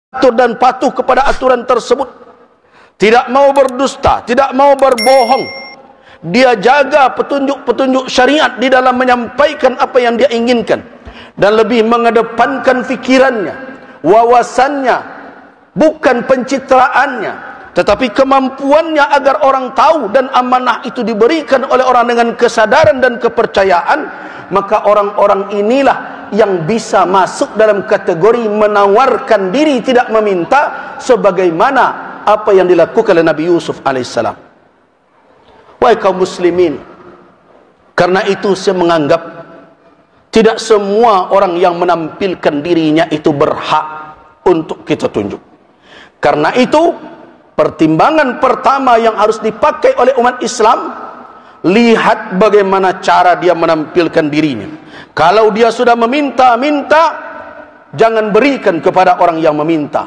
atur dan patuh kepada aturan tersebut, tidak mau berdusta, tidak mau berbohong, dia jaga petunjuk-petunjuk syariat di dalam menyampaikan apa yang dia inginkan, dan lebih mengedepankan fikirannya, wawasannya, bukan pencitraannya, tetapi kemampuannya agar orang tahu, dan amanah itu diberikan oleh orang dengan kesadaran dan kepercayaan, maka orang-orang inilah yang bisa masuk dalam kategori menawarkan diri tidak meminta, sebagaimana apa yang dilakukan oleh Nabi Yusuf alaihissalam. Wahai kaum muslimin, karena itu saya menganggap tidak semua orang yang menampilkan dirinya itu berhak untuk kita tunjuk. Karena itu pertimbangan pertama yang harus dipakai oleh umat Islam, lihat bagaimana cara dia menampilkan dirinya. Kalau dia sudah meminta-minta, jangan berikan kepada orang yang meminta.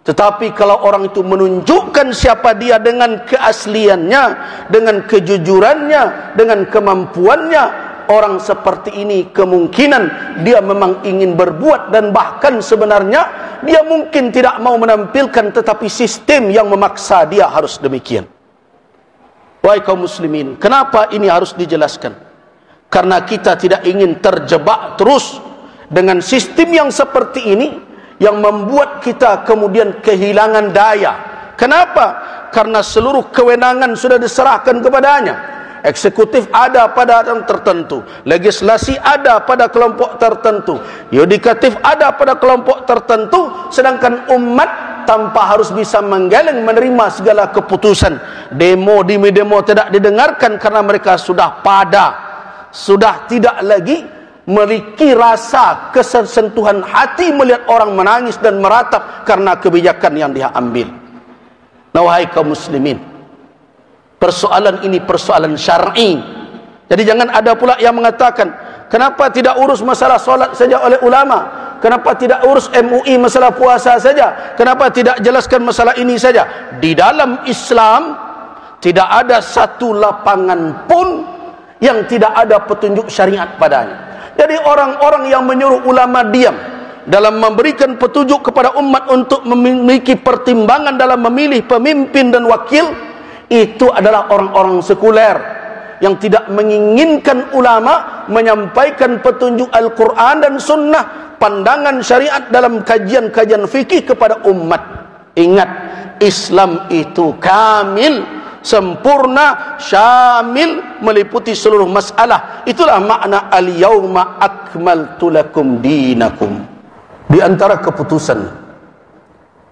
Tetapi kalau orang itu menunjukkan siapa dia dengan keasliannya, dengan kejujurannya, dengan kemampuannya, orang seperti ini kemungkinan dia memang ingin berbuat, dan bahkan sebenarnya dia mungkin tidak mau menampilkan, tetapi sistem yang memaksa dia harus demikian. Wahai kaum muslimin, kenapa ini harus dijelaskan? Karena kita tidak ingin terjebak terus dengan sistem yang seperti ini, yang membuat kita kemudian kehilangan daya. Kenapa? Karena seluruh kewenangan sudah diserahkan kepadanya. Eksekutif ada pada orang tertentu, legislasi ada pada kelompok tertentu, yudikatif ada pada kelompok tertentu, sedangkan umat tanpa harus bisa menggeleng menerima segala keputusan. Demo tidak didengarkan karena mereka sudah sudah tidak lagi memiliki rasa kesentuhan hati melihat orang menangis dan meratap karena kebijakan yang dia ambil. Nah, wahai kaum muslimin, persoalan ini persoalan syar'i. Jadi jangan ada pula yang mengatakan, kenapa tidak urus masalah solat saja oleh ulama? Kenapa tidak urus MUI masalah puasa saja? Kenapa tidak jelaskan masalah ini saja? Di dalam Islam tidak ada satu lapangan pun yang tidak ada petunjuk syariat padanya. Jadi orang-orang yang menyuruh ulama diam dalam memberikan petunjuk kepada umat untuk memiliki pertimbangan dalam memilih pemimpin dan wakil, itu adalah orang-orang sekuler yang tidak menginginkan ulama menyampaikan petunjuk Al-Quran dan Sunnah, pandangan syariat dalam kajian-kajian fikih kepada umat. Ingat, Islam itu kamil, sempurna, syamil, meliputi seluruh masalah. Itulah makna al-yawma akmaltu lakum dinakum. Di antara keputusan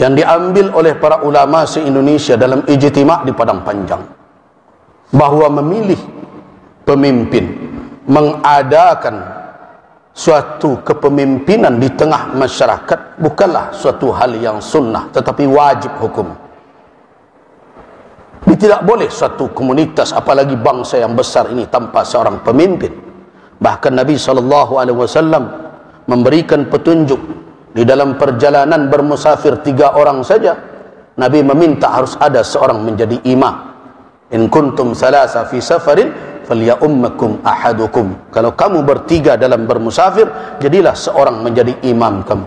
yang diambil oleh para ulama se-Indonesia dalam ijtima' di Padang Panjang, bahwa memilih pemimpin, mengadakan suatu kepemimpinan di tengah masyarakat bukanlah suatu hal yang sunnah, tetapi wajib hukum. Tidak boleh suatu komunitas, apalagi bangsa yang besar ini, tanpa seorang pemimpin. Bahkan Nabi SAW memberikan petunjuk di dalam perjalanan bermusafir 3 orang saja. Nabi meminta harus ada seorang menjadi imam. In kuntum salasa fi safarin falyummakum ahadukum. Kalau kamu bertiga dalam bermusafir, jadilah seorang menjadi imam kamu.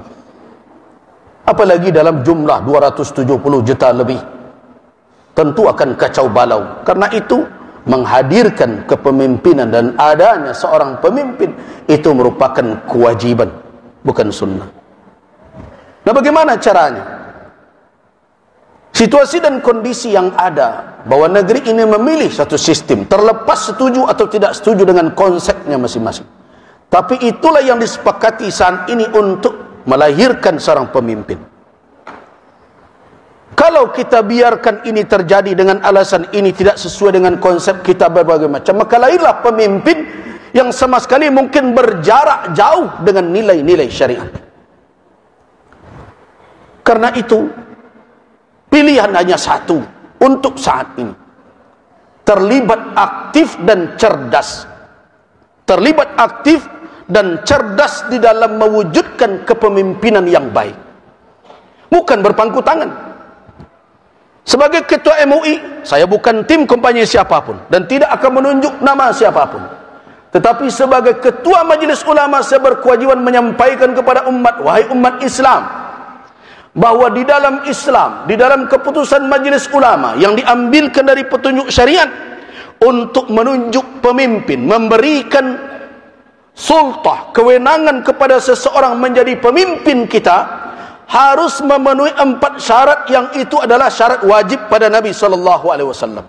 Apalagi dalam jumlah 270 juta lebih, tentu akan kacau balau. Karena itu menghadirkan kepemimpinan dan adanya seorang pemimpin itu merupakan kewajiban, bukan sunnah. Nah, bagaimana caranya? Situasi dan kondisi yang ada bahwa negeri ini memilih satu sistem, terlepas setuju atau tidak setuju dengan konsepnya masing-masing, tapi itulah yang disepakati saat ini untuk melahirkan seorang pemimpin. Kalau kita biarkan ini terjadi dengan alasan ini tidak sesuai dengan konsep kita berbagai macam, maka lahirlah pemimpin yang sama sekali mungkin berjarak jauh dengan nilai-nilai syariat. Karena itu pilihan hanya satu untuk saat ini: terlibat aktif dan cerdas. Terlibat aktif dan cerdas di dalam mewujudkan kepemimpinan yang baik, bukan berpangku tangan. Sebagai ketua MUI, saya bukan tim kampanye siapapun dan tidak akan menunjuk nama siapapun. Tetapi sebagai ketua majelis ulama, saya berkewajiban menyampaikan kepada umat, wahai umat Islam, bahwa di dalam Islam, di dalam keputusan Majelis Ulama yang diambilkan dari petunjuk syariat, untuk menunjuk pemimpin, memberikan sultah, kewenangan kepada seseorang menjadi pemimpin kita, harus memenuhi 4 syarat, yang itu adalah syarat wajib pada Nabi SAW.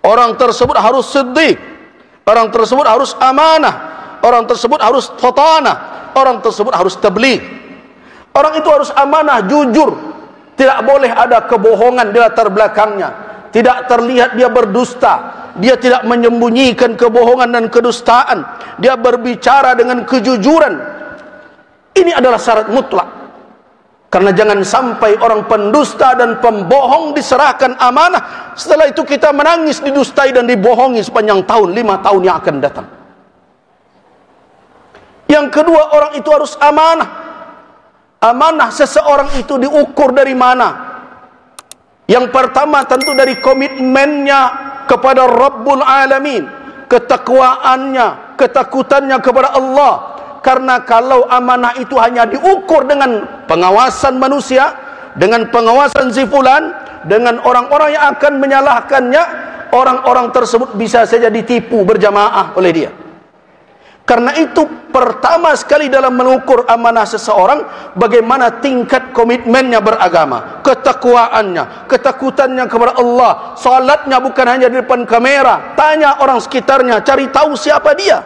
Orang tersebut harus siddiq, orang tersebut harus amanah, orang tersebut harus fatanah, orang tersebut harus tabligh. Orang itu harus amanah, jujur, tidak boleh ada kebohongan di latar belakangnya, tidak terlihat dia berdusta, dia tidak menyembunyikan kebohongan dan kedustaan, dia berbicara dengan kejujuran. Ini adalah syarat mutlak. Karena jangan sampai orang pendusta dan pembohong diserahkan amanah, setelah itu kita menangis, didustai dan dibohongi sepanjang tahun, 5 tahun yang akan datang. Yang kedua, orang itu harus amanah. Amanah seseorang itu diukur dari mana? Yang pertama tentu dari komitmennya kepada Rabbul Alamin, ketakwaannya, ketakutannya kepada Allah. Karena kalau amanah itu hanya diukur dengan pengawasan manusia, dengan pengawasan si fulan, dengan orang-orang yang akan menyalahkannya, orang-orang tersebut bisa saja ditipu berjamaah oleh dia. Karena itu pertama sekali dalam mengukur amanah seseorang, bagaimana tingkat komitmennya beragama, ketakwaannya, ketakutannya kepada Allah. Salatnya bukan hanya di depan kamera, tanya orang sekitarnya, cari tahu siapa dia.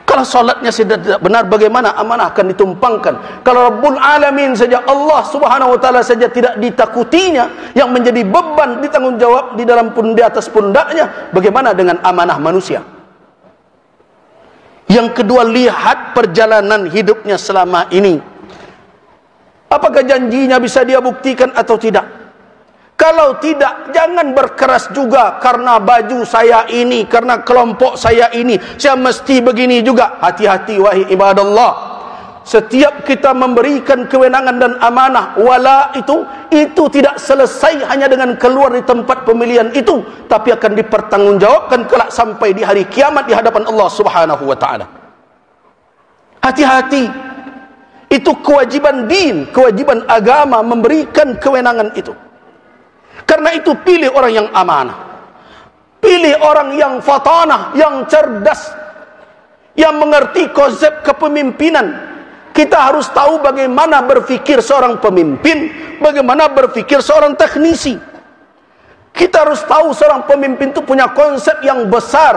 Kalau salatnya tidak benar, bagaimana amanah akan ditumpangkan? Kalau Rabbul Alamin saja, Allah Subhanahu wa taala saja tidak ditakutinya, yang menjadi beban ditanggung jawab di atas pundaknya, bagaimana dengan amanah manusia? Yang kedua, lihat perjalanan hidupnya selama ini. Apakah janjinya bisa dia buktikan atau tidak? Kalau tidak, jangan berkeras juga karena baju saya ini, karena kelompok saya ini, saya mesti begini juga. Hati-hati wahai ibadallah. Setiap kita memberikan kewenangan dan amanah, wala itu tidak selesai hanya dengan keluar di tempat pemilihan itu, tapi akan dipertanggungjawabkan kelak sampai di hari kiamat di hadapan Allah Subhanahu wa taala. Hati-hati. Itu kewajiban din, kewajiban agama memberikan kewenangan itu. Karena itu pilih orang yang amanah, pilih orang yang fatanah, yang cerdas, yang mengerti konsep kepemimpinan. Kita harus tahu bagaimana berfikir seorang pemimpin, bagaimana berfikir seorang teknisi. Kita harus tahu seorang pemimpin itu punya konsep yang besar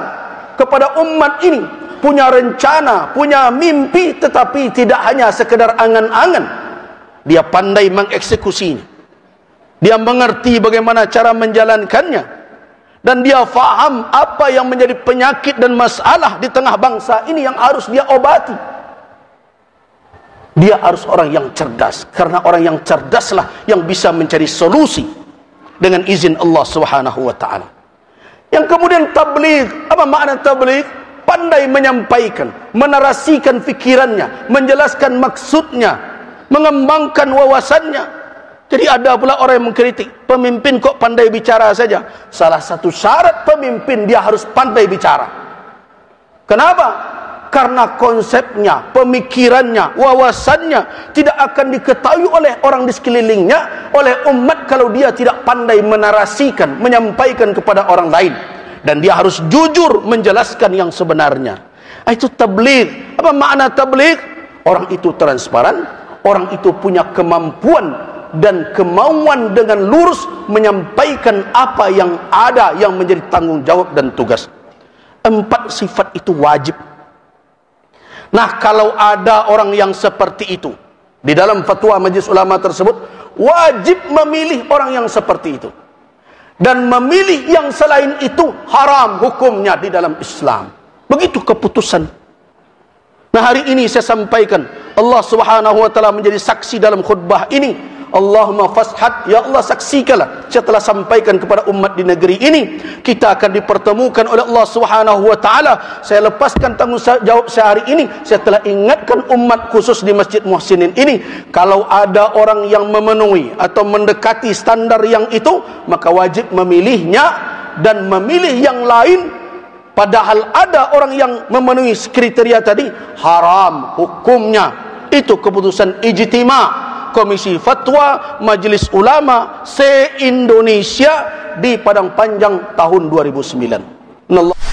kepada umat ini, punya rencana, punya mimpi, tetapi tidak hanya sekedar angan-angan. Dia pandai mengeksekusinya. Dia mengerti bagaimana cara menjalankannya, dan dia faham apa yang menjadi penyakit dan masalah di tengah bangsa ini yang harus dia obati. Dia harus orang yang cerdas, karena orang yang cerdaslah yang bisa mencari solusi dengan izin Allah Subhanahu wa taala. Yang kemudian tabligh. Apa makna tabligh? Pandai menyampaikan, menarasikan fikirannya, menjelaskan maksudnya, mengembangkan wawasannya. Jadi ada pula orang yang mengkritik, pemimpin kok pandai bicara saja. Salah satu syarat pemimpin, dia harus pandai bicara. Kenapa? Karena konsepnya, pemikirannya, wawasannya tidak akan diketahui oleh orang di sekelilingnya, oleh umat, kalau dia tidak pandai menarasikan, menyampaikan kepada orang lain. Dan dia harus jujur menjelaskan yang sebenarnya. Itu tabligh. Apa makna tabligh? Orang itu transparan, orang itu punya kemampuan dan kemauan dengan lurus menyampaikan apa yang ada, yang menjadi tanggung jawab dan tugas. 4 sifat itu wajib. Nah, kalau ada orang yang seperti itu, di dalam fatwa Majelis Ulama tersebut, wajib memilih orang yang seperti itu. Dan memilih yang selain itu haram hukumnya di dalam Islam. Begitu keputusan. Nah, hari ini saya sampaikan, Allah Subhanahu wa taala menjadi saksi dalam khutbah ini. Allahumma fashhad, ya Allah saksikanlah, saya telah sampaikan kepada umat di negeri ini, kita akan dipertemukan oleh Allah Subhanahu wa taala. Saya lepaskan tanggung jawab saya hari ini, saya telah ingatkan umat khusus di Masjid Muhsinin ini, kalau ada orang yang memenuhi atau mendekati standar yang itu, maka wajib memilihnya, dan memilih yang lain padahal ada orang yang memenuhi kriteria tadi, haram hukumnya. Itu keputusan ijtima' Komisi Fatwa Majlis Ulama se-Indonesia di Padang Panjang tahun 2009.